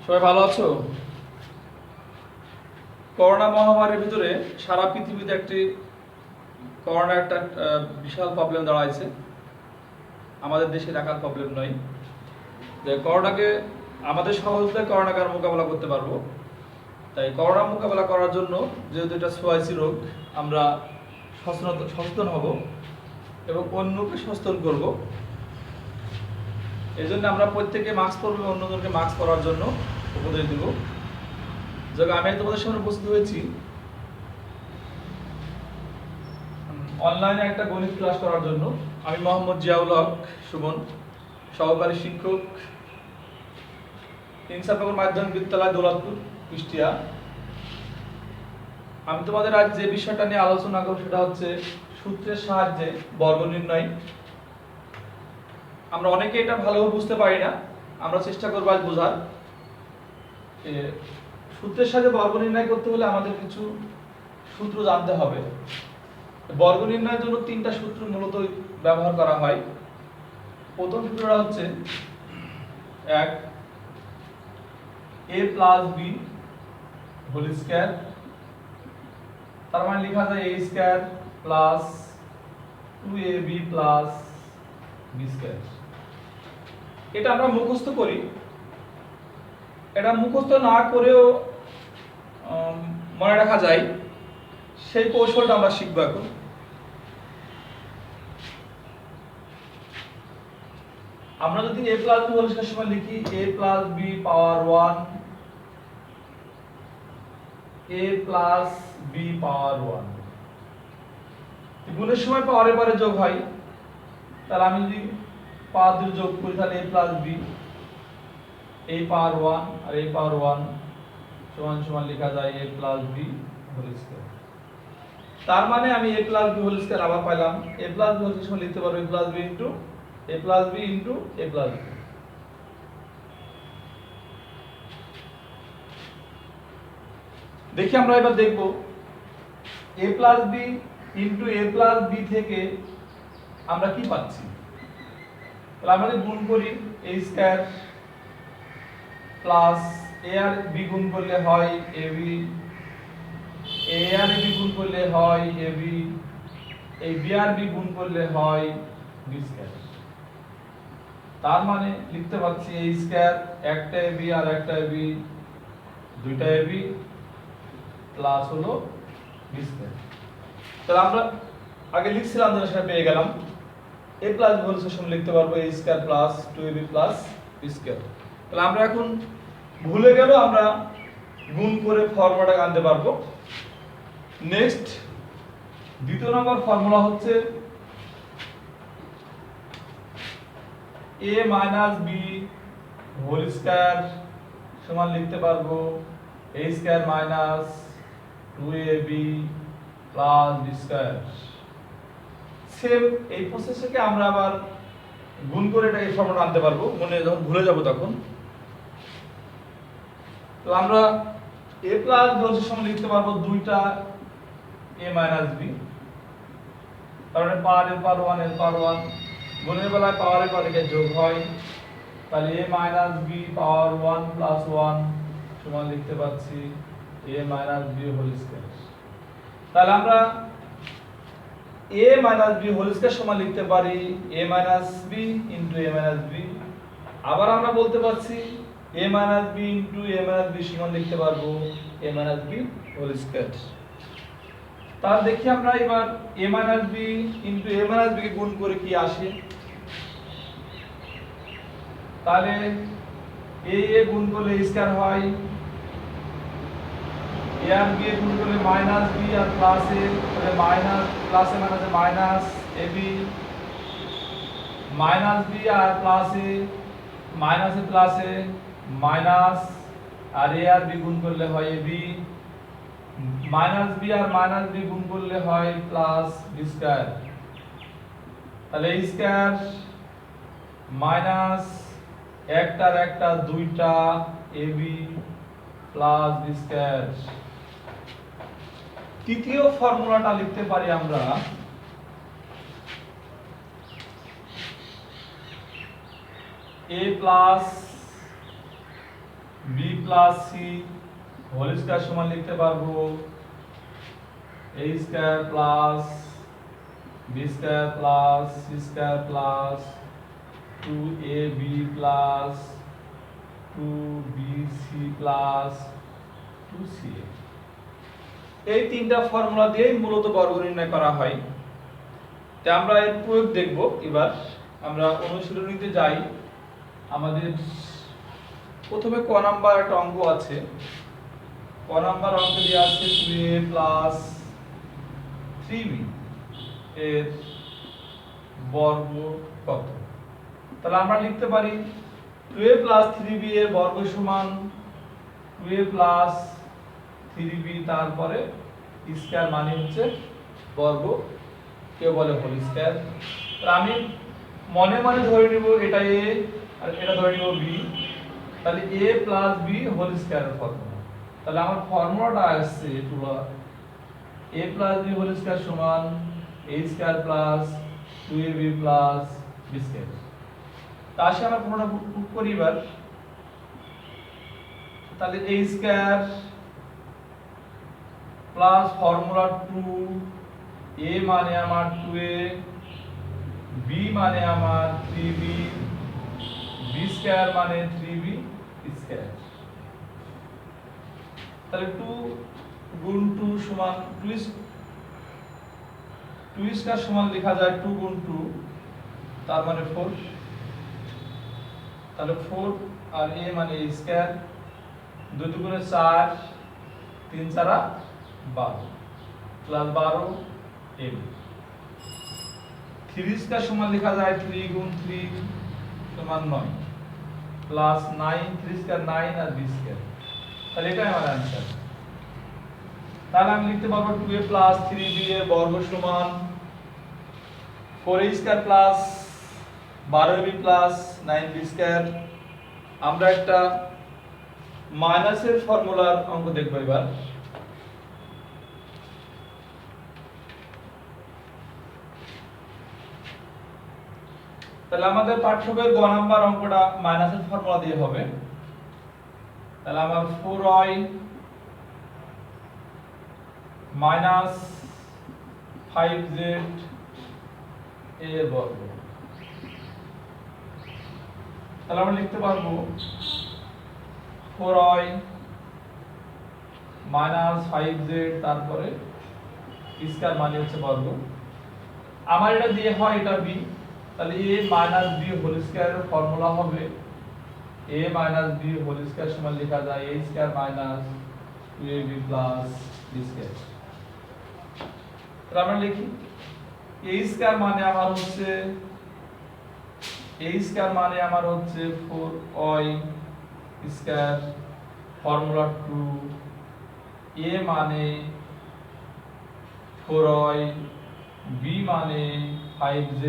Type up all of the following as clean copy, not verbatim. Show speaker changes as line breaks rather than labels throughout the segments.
সবাই ভালো আছো? করোনা মহামারীর ভিতরে সারা পৃথিবীতে করোনা একটা বিশাল প্রবলেম দাঁড়াইছে। আমাদের দেশে দেখার প্রবলেম নয় যে করোনাকে আমাদের সহজে করোনাকে আর মোকাবেলা করতে পারবো। তাই করোনা মোকাবেলা করার জন্য যেহেতু এটা ছোঁয়াচে রোগ, আমরা সচেতন হব এবং অন্যকে সচেতন করব। এই জন্য আমরা প্রত্যেকে মাস্ক পরবো, অন্যজনকে মাস্ক পরার জন্য উপদেশ দেব। যাক, আমি তোমাদের সামনে উপস্থিত হয়েছি অনলাইনে একটা গণিত ক্লাস করার জন্য। আমি মোহাম্মদ জিয়াউল হক সুমন, সহকারী শিক্ষক, ইনসাফনগর মাধ্যমিক বিদ্যালয়, দৌলতপুর, কুষ্টিয়া। আমি তোমাদের আজ যে বিষয়টা নিয়ে আলোচনা করব সেটা হচ্ছে সূত্রের সাহায্যে বর্গ নির্ণয়। আমরা অনেকে এটা ভালোভাবে বুঝতে পারি না, আমরা চেষ্টা করবো আজ বোঝার। সূত্রের সাহায্যে বর্গ নির্ণয় করতে হলে আমাদের কিছু সূত্র জানতে হবে। বর্গ নির্ণয়ের জন্য তিনটা সূত্র মূলত ব্যবহার করা হয়। প্রথম সূত্রটা হচ্ছে এক, a plus B whole square, তার মানে লেখা যায় a square plus 2ab plus b square. এটা আমরা মুখস্থ করি। এটা মুখস্থ না করেও মনে রাখা যায়, সেই কৌশলটা আমরা শিখব এখন। আমরা যদি a plus B whole square সময় লিখি a plus B power 1, a plus B power 1, গুণের সময় পাওয়ারে পারে যোগ হয়। তাহলে আমি যদি পাওয়ার দুটো যোগ করি তাহলে a plus b, a power 1 আর a পাওয়ার 1 সমান সমান লেখা যায় a plus B whole square. তার মানে আমি a plus B whole square আবার পাইলাম। a plus B whole square লিখতে পারবো a plus b into a plus b into a plus b. দেখি আমরা এবার দেখব a plus b into a plus b থেকে আমরা কি পাচ্ছি। তাহলে আমরা যদি গুণ করি a স্কয়ার প্লাস a আর b গুণ করলে হয় ab, a আর b গুণ করলে হয় ab, এই b আর b গুণ করলে হয় b স্কয়ার। তার মানে লিখতে পাচ্ছি a স্কয়ার একটা ab আর একটা ab, দুইটা ab প্লাস হলো b স্কয়ার। তাহলে আমরা আগে লিখছিলাম যেটা সেটা পেয়ে গেলাম। a plus b whole square সমান লিখতে পারবো a square plus 2ab plus b square. তাহলে আমরা এখন ভুলে গেলেও আমরা গুণ করে ফর্মুলাটা আনতে পারবো। নেক্সট দ্বিতীয় নম্বর ফর্মুলা হচ্ছে a minus b whole square সমান লিখতে পারবো a square minus 2ab plus b square. Same এই প্রসেসকে আমরা আবার গুণ করে এটা এই ফর্মুলা আনতে পারবো, মনে যখন ভুলে যাব তখন। তো আমরা a প্লাস b হোল সমান লিখতে পারবো দুইটা a মাইনাস b, কারণ পাওয়ার এর পাওয়ার 1 এর পাওয়ার 1, গুণের বেলায় পাওয়ারের পর থেকে যোগ হয়। তাহলে a minus b power 1 plus 1 সমান লিখতে পাচ্ছি a minus b whole square. তাহলে আমরা a minus b whole square সমান লিখতে পারি a minus b into a minus b। আবার আমরা বলতে পারছি a minus b into a minus b সমান লিখতে পারবো a minus b whole square. তাহলে দেখি আমরা এবার a minus b into a minus b কে গুণ করে কি আসে। তাহলে a গুণ করলে a স্কয়ার হয়, a আর b গুণ করলে মাইনাস b আর প্লাস a, তাহলে মাইনাস প্লাসে মাইনাসে মাইনাস ab, মাইনাস b আর প্লাসে মাইনাসে প্লাসে মাইনাস, আর a আর b গুণ করলে হয় ab, মাইনাস b আর মাইনাস b গুণ করলে হয় প্লাস b স্কয়ার। তাহলে a স্কয়ার মাইনাস একটার একটা দুইটা ab প্লাস b স্কয়ার। তৃতীয় ফর্মুলাটা লিখতে পারি আমরা a plus b plus c whole square সমান লিখতে পারবো a square plus b square plus c square plus 2ab plus 2bc plus 2ca। এই তিনটা ফর্মুলা দিয়েই মূলত বর্গ নির্ণয় করা হয়। তে আমরা এর প্রয়োগ দেখব। এবার আমরা অনুশীলনীতে যাই। আমাদের প্রথমে ক নাম্বার একটা অঙ্ক আছে। ক নাম্বার অঙ্কে দেওয়া আছে 2a প্লাস 3b এর বর্গ কত। তাহলে আমরা লিখতে পারি 2a প্লাস 3b এর বর্গ সমান 2a প্লাস 3b তারপরে স্কয়ার মানে হচ্ছে বর্গ, কেউ বলে হোল স্কয়ার। তাহলে আমি মনে মনে ধরে নিব এটা a আর এটা ধরে নিব b। তাহলে a প্লাস b হোল স্কয়ারের ফর্মুলা। তাহলে আমার ফর্মুলাটা আসছে পুরো a plus b whole square সমান a square plus 2ab plus b square. তা আসে আমরা পুরোটা প্রুফ করি এবার। তাহলে a square plus formula 2 a মানে আমার 2a b মানে আমার 3b b স্কয়ার মানে 3b স্কয়ার। তাহলে 2 গুণ 2 সমান 2 স্কয়ার সমান লেখা যায় 2 গুণ 2 তার মানে 4। তাহলে 4 আর a মানে a স্কয়ার 2 দুগুণে 4 3 চারা 12 প্লাস 12 ab। 3 স্কয়ার সমান লেখা যায় 3 গুণ 3 সমান 9 প্লাস 9 3 স্কয়ার 9 আর b স্কয়ার। তাহলে এটাই আমার आंसर। তাহলে আমি লিখতে পারবো 2a প্লাস 3b এর বর্গ সমান 4a square plus 12ab plus 9b square. আমরা একটা মাইনাসের ফর্মুলার অঙ্ক দেখব এবার। তাহলে আমাদের পাঠ্যবইয়ের গ নাম্বার অঙ্কটা মাইনাসের ফর্মুলা দিয়ে হবে। তাহলে আমার 4y মাইনাস 5z এর বর্গ। তাহলে আমরা লিখতে পারবো 4y মাইনাস 5z তারপরে স্কয়ার মানে হচ্ছে বর্গ। আমার এটা দিয়ে হয় এটা b। তাহলে a মাইনাস b হোল স্কয়ারের ফর্মুলা হবে a minus b whole square সমান লেখা যায় a square minus 2ab plus b square. তাহলে আমরা লিখি a স্কয়ার মানে আমার হচ্ছে 4y স্কয়ার ফর্মুলা 2 a মানে 4y b মানে 5z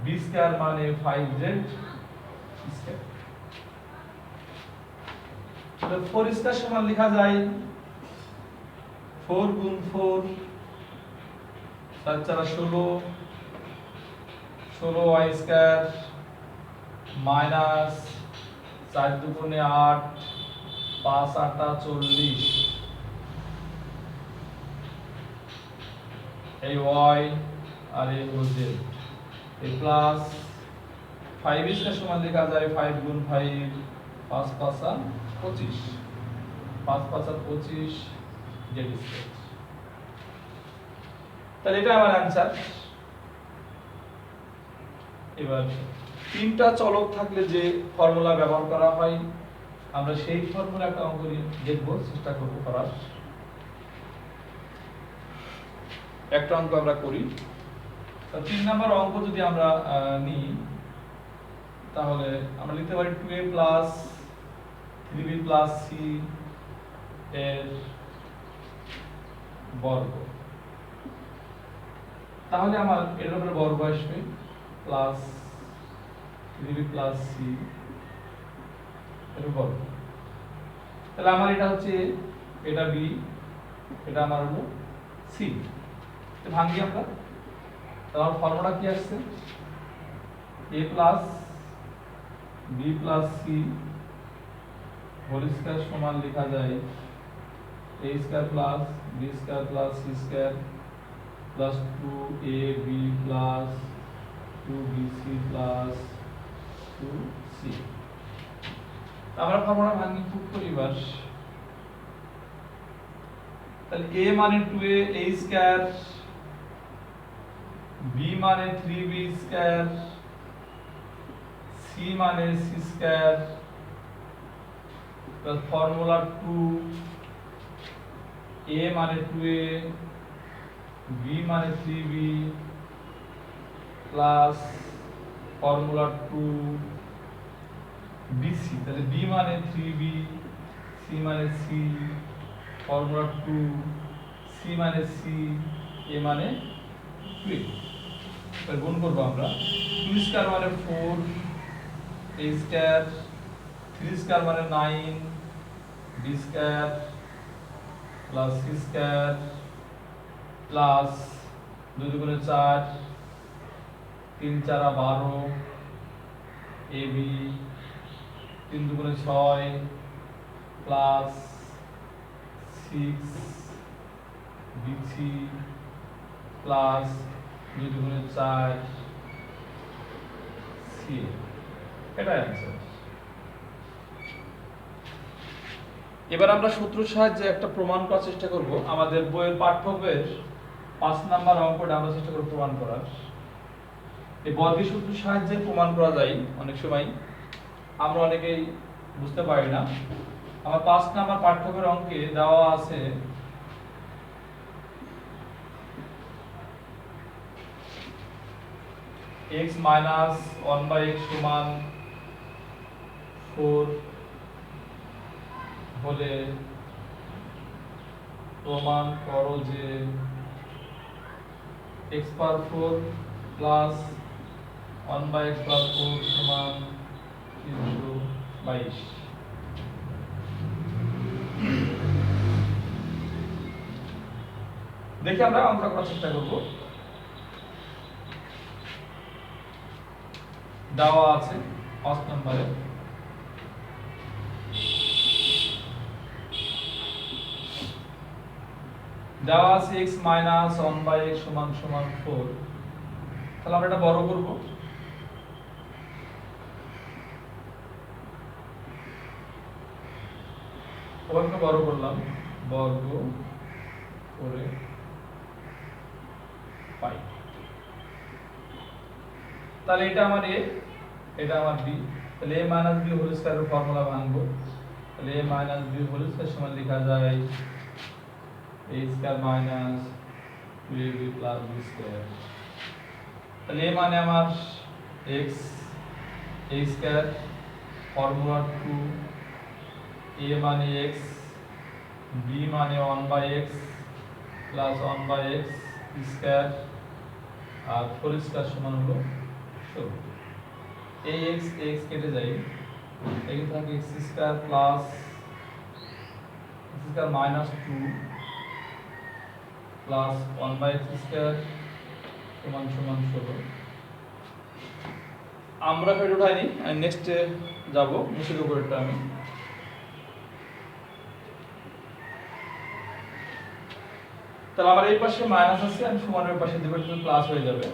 b স্কয়ার মানে 5z স্কয়ার। তাহলে 4 স্কয়ার সমান লেখা যায় 4 গুণ 4 4 4 16 16y স্কয়ার মাইনাস 4 দুগুণে 8 5 8 40 এই y আর এই z এই প্লাস 5 স্কয়ার সমান লেখা যায় 5 গুণ 5 5 5 25 5 5 25 z স্কয়ার। তাহলে এটা আমার आंसर। এবার তিনটা চলক থাকলে যে ফর্মুলা ব্যবহার করা হয় আমরা সেই ফর্মুলা একটা অঙ্ক দেখব, চেষ্টা করব করার। একটা অঙ্ক আমরা করি। তো 3 নাম্বার অঙ্ক যদি আমরা নিই তাহলে আমরা লিখতে পারি 2a plus 3b plus c এর বর্গ। তাহলে আমার এর উপরে বর্গ আসবে প্লাস 3b প্লাস c এর বর্গ। তাহলে আমার এটা হচ্ছে এটা b এটা আমার হলো c। তো ভাঙি আমরা। তাহলে ফর্মুলা কি আসছে a plus b plus c whole square সমান লেখা যায় a square plus b square plus c square plus 2ab plus 2bc plus 2c। আমরা ফর্মুলা ভাঙি পুট করি এবার। তাহলে a মানে 2a a স্কয়ার, b মানে 3b স্কয়ার, c মানে c square plus formula 2 a মানে 2a b মানে 3b প্লাস ফর্মুলা 2 bc। তাহলে b মানে 3b, c মানে c, ফর্মুলা 2 c মানে c, a মানে 2a। তাহলে গুণ করব আমরা। 2 স্কয়ার মানে 4 a স্কয়ার, 3 স্কয়ার মানে 9 b square plus c square plus 2 দুগুণে 4 3 4 12 ab 3 দুগুণে 6 প্লাস 6 bc প্লাস 2 দুগুণে 4 c। এটা অ্যানসার। এবার আমরা সূত্রের সাহায্যে একটা প্রমাণ করার চেষ্টা করব। আমাদের বইয়ের পাঠ্যবইয়ের 5 নাম্বার অঙ্কটা আমরা চেষ্টা করব প্রমাণ করার। এই বর্গের সূত্রের সাহায্যে প্রমাণ করা যায় অনেক সময়, আমরা অনেকেই বুঝতে পারি না। আমার 5 নাম্বার পাঠ্যবইয়ের অঙ্কে দেওয়া আছে x মাইনাস 1/x সমান 4 হলে প্রমাণ করো যে x পাওয়ার 4 প্লাস 1/x প্লাস 4 সমান 322। দেখি আমরা অঙ্ক করার চেষ্টা করব। দেওয়া আছে 5 নম্বরে দেওয়া আছে x মাইনাস 1/x সমান সমান 4। তাহলে আমরা এটা বড় করব। ওখানে বড় করলাম, বর্গ করে পাই। তাহলে এটা আমার a, এটা আমার b। তাহলে a মাইনাস b হোল স্কয়ারের ফর্মুলা ভাঙবো। তাহলে a minus b whole square সমান লেখা যায় a square minus 2ab plus b square. তাহলে a মানে আমার x a square, formula 2 a মানে x, b মানে 1/x প্লাস 1/x স্কয়ার আর হোল স্কয়ার সমান হলো 16। এই x কেটে যায়, এখানে থাকে x square plus x square minus 2 plus 1/x square সমান সমান 16। আমরা ফের উঠাইনি, নেক্সটে যাব, মুছে দেবো এটা আমি। তাহলে আমার এই পাশে মাইনাস আছে, আমি সমানের পাশে দেব, এটা প্লাস হয়ে যাবে।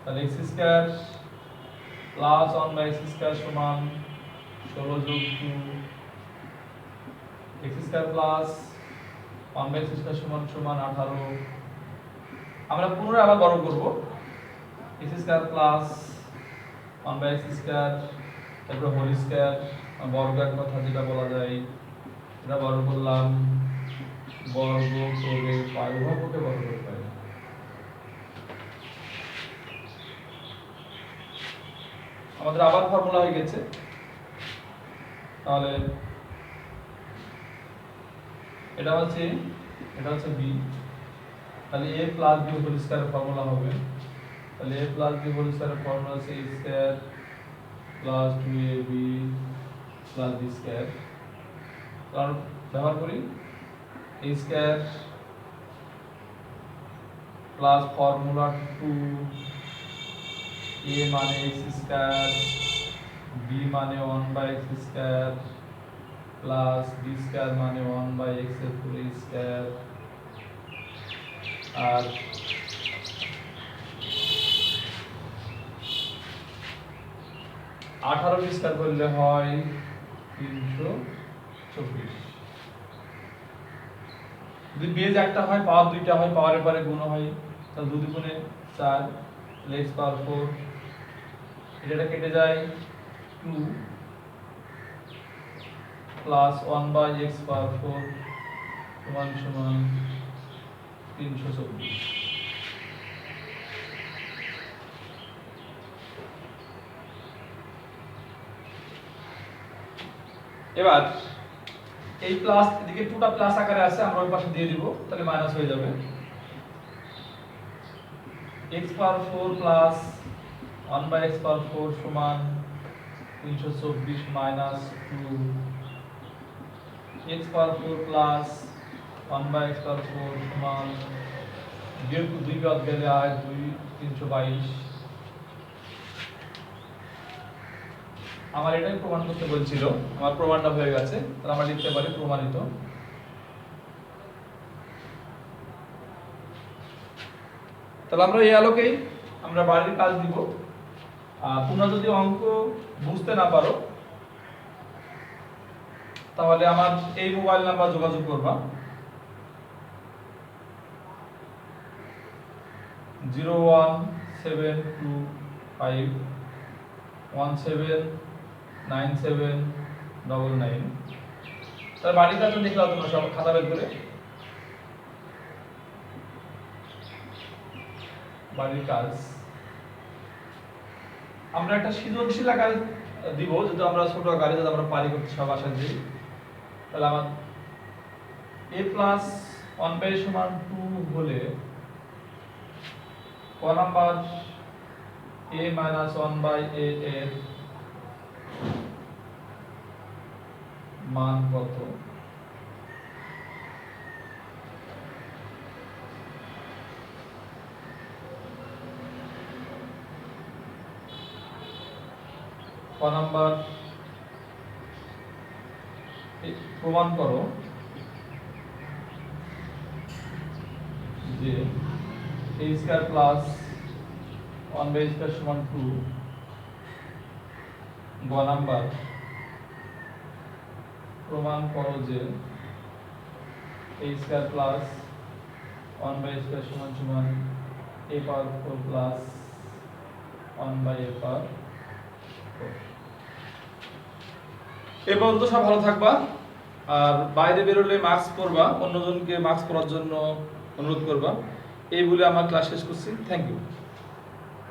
তাহলে x square plus 1/x square সমান 16 যোগ 2 x square plus 1/x square সমান সমান 18। আমরা পুনরায় আবার বর্গ করব। x square plus 1/x square তারপর হোল স্কয়ার, বর্গের কথা যেটা বলা যায় এটা বর্গ করলাম, বর্গ করে পাই, উভয়পক্ষে বর্গ করে পাই। আমাদের আবার ফর্মুলা হয়ে গেছে। তাহলে এটা হচ্ছে b। তাহলে a প্লাস b হোল স্কয়ারের ফর্মুলা হবে। তাহলে a প্লাস b হোল স্কয়ারের ফর্মুলা হচ্ছে a square plus 2ab plus b square. তাহলে ব্যবহার করি a square plus formula 2 a মানে x স্কয়ার b মানে 1/x square plus b square মানে 1/x এর পুরো স্কয়ার আর 18 স্কয়ার করলে হয় 324। যদি বেজ একটা হয় পাওয়ার দুইটা হয় পাওয়ারের পরে গুণ হয় তাহলে 2 দুগুণে 4 x পাওয়ার 4 এটা কেটে যায় 2 প্লাস 1/x পাওয়ার 4 সমান সমান 324। এবার এই প্লাস এদিকে টুটা প্লাস আকারে আছে আমরা ওই পাশে দিয়ে দিব তাহলে মাইনাস হয়ে যাবে x পাওয়ার 4 প্লাস 1/x পাওয়ার 4 সমান 324 মাইনাস 2 x পাওয়ার 4 প্লাস 1/x পাওয়ার 4 সমান বিয়োগ 2 বাদ গেলে হয় 2 322। আমার এটাই প্রমাণ করতে বলছিল আমার প্রমাণটা হয়ে গেছে তাহলে আমরা লিখতে পারি প্রমাণিত। তাহলে আমরা এই আলোকেই আমরা বাড়ির কাজ দিব আর তোমরা যদি অঙ্ক বুঝতে না পারো তাহলে আমার এই মোবাইল নাম্বার যোগাযোগ করবা 01725179799। তার বাড়ির কাজ দেখলাম তোমরা সব খাতা বের করে বাড়ির কাজ আমরা একটা সৃজনশীল আকারে দিব যদি আমরা ছোট আকারে যদি আমরা পারি করতে সব আশা দিই তাহলে আমার a প্লাস 1/a সমান 2 হলে ক নাম্বার a মাইনাস 1/a এর মান কত? ক নাম্বার প্রমাণ করো যে a square plus 1/a square সমান 2। গ নাম্বার প্রমাণ করো যে a square plus 1/a square সমান সমান a পাওয়ার 4 প্লাস 1/a পাওয়ার 4। এই পর্যন্ত সব ভালো থাকবা আর বাইরে বেরোলে মাস্ক পরবা অন্যজনকে মাস্ক পরার জন্য অনুরোধ করবা। এই বলে আমার ক্লাস শেষ করছি। Thank you.